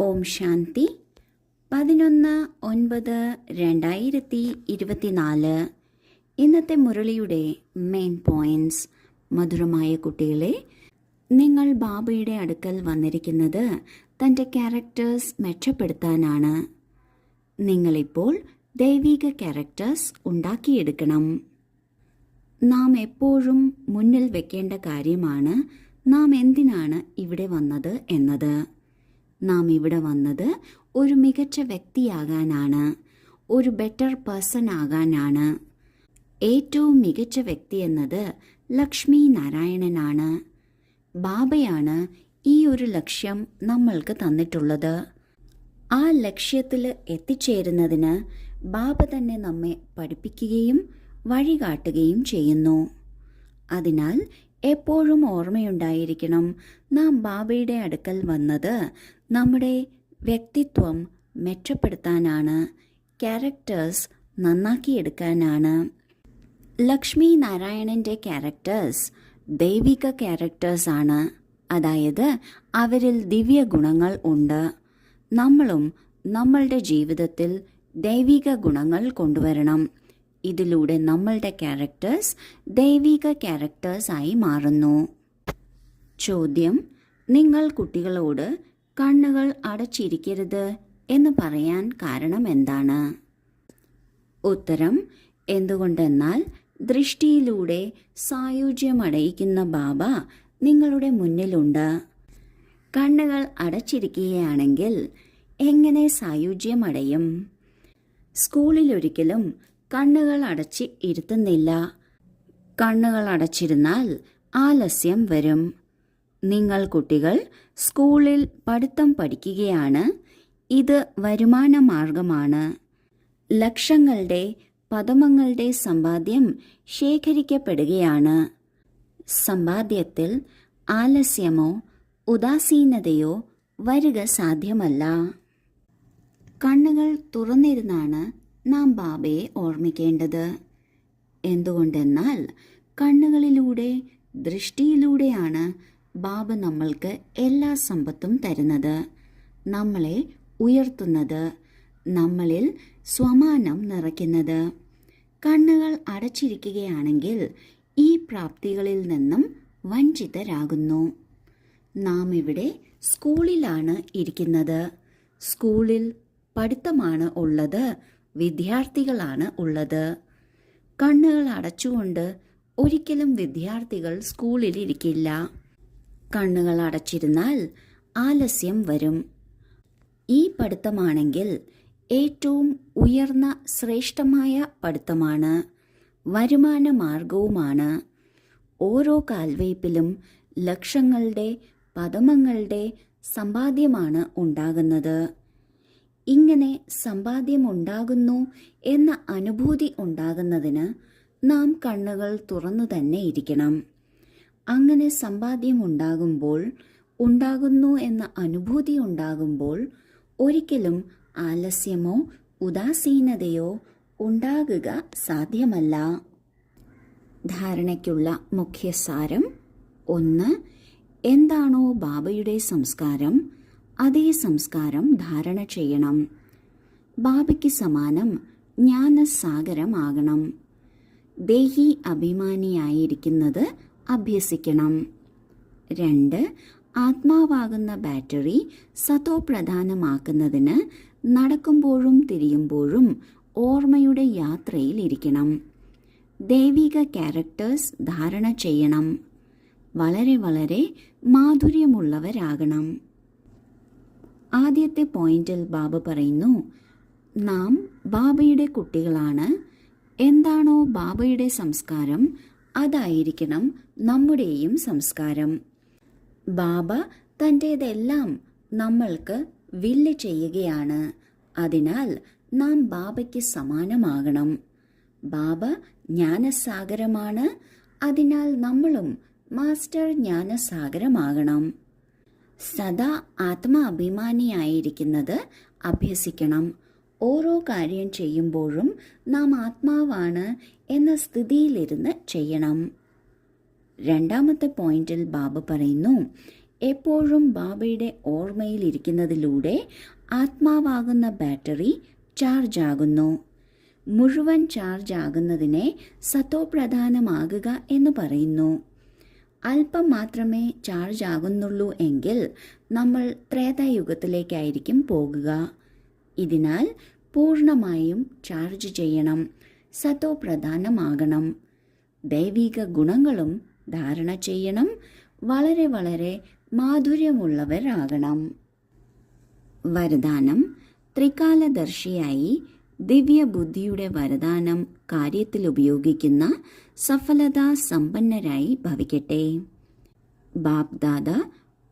ഓം ശാന്തി 11/9/2024. ഇന്നത്തെ മുരളിയുടെ main points. മധുരമായ കുട്ടികളെ, നിങ്ങൾ ബാബയുടെ അടുക്കൽ വന്നിരിക്കുന്നത് തൻ്റെ ക്യാരക്ടേഴ്സ് മെച്ചപ്പെടുത്താനാണ്. നിങ്ങളിപ്പോൾ ദൈവിക ക്യാരക്ടേഴ്സ് ഉണ്ടാക്കിയെടുക്കണം. നാം എപ്പോഴും മുന്നിൽ വെക്കേണ്ട കാര്യമാണ് നാം എന്തിനാണ് ഇവിടെ വന്നത് എന്നത്. നാം ഇവിടെ വന്നത് ഒരു മികച്ച വ്യക്തിയാകാനാണ്, ഒരു ബെറ്റർ പേഴ്സൺ ആകാനാണ്. ഏറ്റവും മികച്ച വ്യക്തി എന്നത് ലക്ഷ്മി നാരായണനാണ്. ബാബയാണ് ഈ ഒരു ലക്ഷ്യം നമ്മൾക്ക് തന്നിട്ടുള്ളത്. ആ ലക്ഷ്യത്തിൽ എത്തിച്ചേരുന്നതിന് ബാബ തന്നെ നമ്മെ പഠിപ്പിക്കുകയും വഴികാട്ടുകയും ചെയ്യുന്നു. അതിനാൽ എപ്പോഴും ഓർമ്മയുണ്ടായിരിക്കണം, നാം ബാബയുടെ അടുക്കൽ വന്നത് നമ്മുടെ വ്യക്തിത്വം മെച്ചപ്പെടുത്താനാണ്, ക്യാരക്ടേഴ്സ് നന്നാക്കിയെടുക്കാനാണ്. ലക്ഷ്മി നാരായണൻ്റെ ക്യാരക്ടേഴ്സ് ദൈവിക ക്യാരക്ടേഴ്സ് ആണ്. അതായത് അവരിൽ ദിവ്യ ഗുണങ്ങൾ ഉണ്ട്. നമ്മളും നമ്മളുടെ ജീവിതത്തിൽ ദൈവിക ഗുണങ്ങൾ കൊണ്ടുവരണം. ഇതിലൂടെ നമ്മളുടെ ക്യാരക്ടേഴ്സ് ദൈവിക ക്യാരക്ടേഴ്സായി മാറുന്നു. ചോദ്യം: നിങ്ങൾ കുട്ടികളോട് കണ്ണുകൾ അടച്ചിരിക്കരുത് എന്ന് പറയാൻ കാരണം എന്താണ്? ഉത്തരം: എന്തുകൊണ്ടെന്നാൽ ദൃഷ്ടിയിലൂടെ സായുജ്യമടയിക്കുന്ന ബാബ നിങ്ങളുടെ മുന്നിലുണ്ട്. കണ്ണുകൾ അടച്ചിരിക്കുകയാണെങ്കിൽ എങ്ങനെ സായുജ്യമടയും? സ്കൂളിലൊരിക്കലും കണ്ണുകൾ അടച്ച് ഇരുത്തുന്നില്ല. കണ്ണുകൾ അടച്ചിരുന്നാൽ ആലസ്യം വരും. നിങ്ങൾ കുട്ടികൾ സ്കൂളിൽ പഠിത്തം പഠിക്കുകയാണ്. ഇത് വരുമാന മാർഗമാണ്. ലക്ഷങ്ങളുടെ പദമങ്ങളുടെ സമ്പാദ്യം ശേഖരിക്കപ്പെടുകയാണ്. സമ്പാദ്യത്തിൽ ആലസ്യമോ ഉദാസീനതയോ വരിക സാധ്യമല്ല. കണ്ണുകൾ തുറന്നിരുന്നാണ് നാം ബാബയെ ഓർമ്മിക്കേണ്ടത്. എന്തുകൊണ്ടെന്നാൽ കണ്ണുകളിലൂടെ, ദൃഷ്ടിയിലൂടെയാണ് ബാബ നമ്മൾക്ക് എല്ലാ സമ്പത്തും തരുന്നത്, നമ്മളെ ഉയർത്തുന്നത്, നമ്മളിൽ സ്വമാനം നിറയ്ക്കുന്നത്. കണ്ണുകൾ അടച്ചിരിക്കുകയാണെങ്കിൽ ഈ പ്രാപ്തികളിൽ നിന്നും വഞ്ചിതരാകുന്നു. നാം ഇവിടെ സ്കൂളിലാണ് ഇരിക്കുന്നത്. സ്കൂളിൽ പഠിത്തമാണ് ഉള്ളത്, വിദ്യാർത്ഥികളാണ് ഉള്ളത്. കണ്ണുകൾ അടച്ചുകൊണ്ട് ഒരിക്കലും വിദ്യാർത്ഥികൾ സ്കൂളിൽ ഇരിക്കില്ല. കണ്ണുകൾ അടച്ചിരുന്നാൽ ആലസ്യം വരും. ഈ പഠിത്തമാണെങ്കിൽ ഏറ്റവും ഉയർന്ന ശ്രേഷ്ഠമായ പഠിത്തമാണ്, വരുമാന മാർഗവുമാണ്. ഓരോ കാൽവയ്പിലും ലക്ഷങ്ങളുടെ പദമങ്ങളുടെ സമ്പാദ്യമാണ് ഉണ്ടാകുന്നത്. ഇങ്ങനെ സമ്പാദ്യമുണ്ടാകുന്നു എന്ന അനുഭൂതി ഉണ്ടാകുന്നതിന് നാം കണ്ണുകൾ തുറന്നു തന്നെ ഇരിക്കണം. അങ്ങനെ സമ്പാദ്യം ഉണ്ടാകുന്നു എന്ന അനുഭൂതി ഉണ്ടാകുമ്പോൾ ഒരിക്കലും ആലസ്യമോ ഉദാസീനതയോ ഉണ്ടാകുക സാധ്യമല്ല. ധാരണയ്ക്കുള്ള മുഖ്യസാരം: 1. എന്താണോ ബാബയുടെ സംസ്കാരം, അതേ സംസ്കാരം ധാരണ ചെയ്യണം. ബാബയ്ക്ക് സമാനം ജ്ഞാനസാഗരമാകണം. ദേഹി അഭിമാനിയായിരിക്കുന്നത് അഭ്യസിക്കണം. 2. ആത്മാവാകുന്ന ബാറ്ററി സതോപ്രധാനമാക്കുന്നതിന് നടക്കുമ്പോഴും തിരിയുമ്പോഴും ഓർമ്മയുടെ യാത്രയിൽ ഇരിക്കണം. ദൈവിക ക്യാരക്ടേഴ്സ് ധാരണ ചെയ്യണം. വളരെ വളരെ മാധുര്യമുള്ളവരാകണം. ആദ്യത്തെ പോയിന്റിൽ ബാബ പറയുന്നു, നാം ബാബയുടെ കുട്ടികളാണ്. എന്താണോ ബാബയുടെ സംസ്കാരം, അതായിരിക്കണം നമ്മുടെയും സംസ്കാരം. ബാബ തൻ്റേതെല്ലാം നമ്മൾക്ക് വില്ല് ചെയ്യുകയാണ്. അതിനാൽ നാം ബാബയ്ക്ക് സമാനമാകണം. ബാബ ജ്ഞാനസാഗരമാണ്. അതിനാൽ നമ്മളും മാസ്റ്റർ ജ്ഞാനസാഗരമാകണം. സദാ ആത്മാഭിമാനിയായിരിക്കുന്നത് അഭ്യസിക്കണം. ഓരോ കാര്യം ചെയ്യുമ്പോഴും നാം ആത്മാവാണ് എന്ന സ്ഥിതിയിലിരുന്ന് ചെയ്യണം. രണ്ടാമത്തെ പോയിന്റിൽ ബാബ പറയുന്നു, എപ്പോഴും ബാബയുടെ ഓർമ്മയിലിരിക്കുന്നതിലൂടെ ആത്മാവാകുന്ന ബാറ്ററി ചാർജ് ആകുന്നു. മുഴുവൻ ചാർജ് ആകുന്നതിനെ സത്തോപ്രധാനമാകുക എന്ന് പറയുന്നു. അല്പം മാത്രമേ ചാർജ് ആകുന്നുള്ളൂ എങ്കിൽ നമ്മൾ ത്രേതായുഗത്തിലേക്കായിരിക്കും പോകുക. ഇതിനാൽ പൂർണ്ണമായും ചാർജ് ചെയ്യണം, സത്തോപ്രധാനമാകണം. ദൈവിക ഗുണങ്ങളും ധാരണ ചെയ്യണം, വളരെ വളരെ മാധുര്യമുള്ളവരാകണം. വരദാനം: ത്രികാലദർശിയായി ദിവ്യബുദ്ധിയുടെ വരദാനം കാര്യത്തിൽ ഉപയോഗിക്കുന്ന സഫലതാ സമ്പന്നരായി ഭവിക്കട്ടെ. ബാപ് ദാദ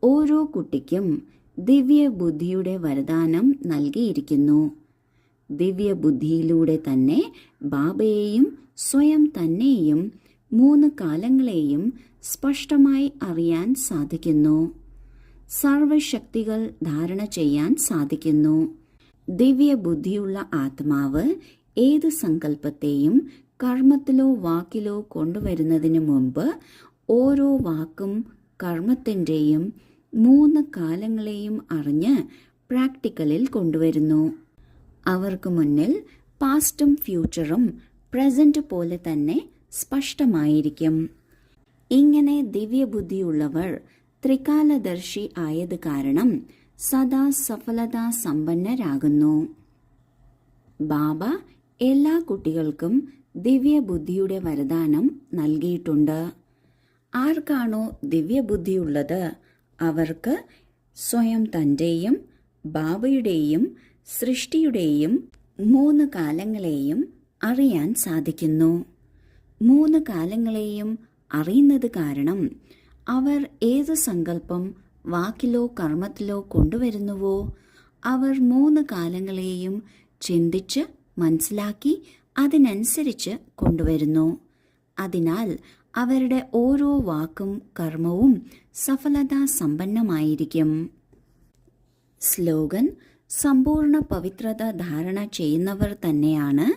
ഓരോ കുട്ടിക്കും ദിവ്യബുദ്ധിയുടെ വരദാനം നൽകിയിരിക്കുന്നു. ദിവ്യബുദ്ധിയിലൂടെ തന്നെ ബാബയെയും സ്വയം തന്നെയും 3 കാലങ്ങളെയും സ്പഷ്ടമായി അറിയാൻ സാധിക്കുന്നു. സർവശക്തികൾ ധാരണ ചെയ്യാൻ സാധിക്കുന്നു. ദിവ്യബുദ്ധിയുള്ള ആത്മാവ് ഏത് സങ്കല്പത്തെയും കർമ്മത്തിലോ വാക്കിലോ കൊണ്ടുവരുന്നതിന് മുമ്പ് ഓരോ വാക്കും കർമ്മത്തിൻ്റെയും 3 കാലങ്ങളെയും അറിഞ്ഞ് പ്രാക്ടിക്കലിൽ കൊണ്ടുവരുന്നു. അവർക്ക് മുന്നിൽ പാസ്റ്റും ഫ്യൂച്ചറും പ്രസന്റ് പോലെ തന്നെ സ്പഷ്ടമായിരിക്കും. ഇങ്ങനെ ദിവ്യബുദ്ധിയുള്ളവർ ത്രികാലദർശി ആയത് കാരണം സദാ സഫലതാ സമ്പന്നരാകുന്നു. ബാബ എല്ലാ കുട്ടികൾക്കും ദിവ്യബുദ്ധിയുടെ വരദാനം നൽകിയിട്ടുണ്ട്. ആർക്കാണോ ദിവ്യബുദ്ധിയുള്ളത് അവർക്ക് സ്വയം തൻ്റെയും ബാബയുടെയും സൃഷ്ടിയുടെയും 3 കാലങ്ങളെയും അറിയാൻ സാധിക്കുന്നു. 3 കാലങ്ങളെയും അറിയുന്നത് കാരണം അവർ ഏത് സങ്കല്പം വാക്കിലോ കർമ്മത്തിലോ കൊണ്ടുവരുന്നുവോ അവർ 3 കാലങ്ങളെയും ചിന്തിച്ച് മനസ്സിലാക്കി അതിനനുസരിച്ച് കൊണ്ടുവരുന്നു. അതിനാൽ അവരുടെ ഓരോ വാക്കും കർമ്മവും സഫലതാ സമ്പന്നമായിരിക്കും. സ്ലോഗൻ: സമ്പൂർണ്ണ പവിത്രത ധാരണ ചെയ്യുന്നവർ തന്നെയാണ്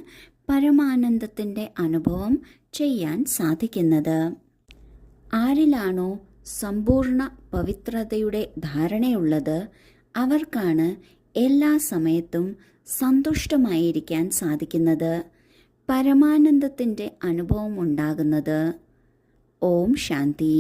പരമാനന്ദത്തിൻ്റെ അനുഭവം ചെയ്യാൻ സാധിക്കുന്നത്. ആരിലാണോ സമ്പൂർണ്ണ പവിത്രതയുടെ ധാരണയുള്ളത് അവർക്കാണ് എല്ലാ സമയത്തും സന്തുഷ്ടമായിരിക്കാൻ സാധിക്കുന്നത്, പരമാനന്ദത്തിൻ്റെ അനുഭവം ഉണ്ടാകുന്നത്. ഓം ശാന്തി.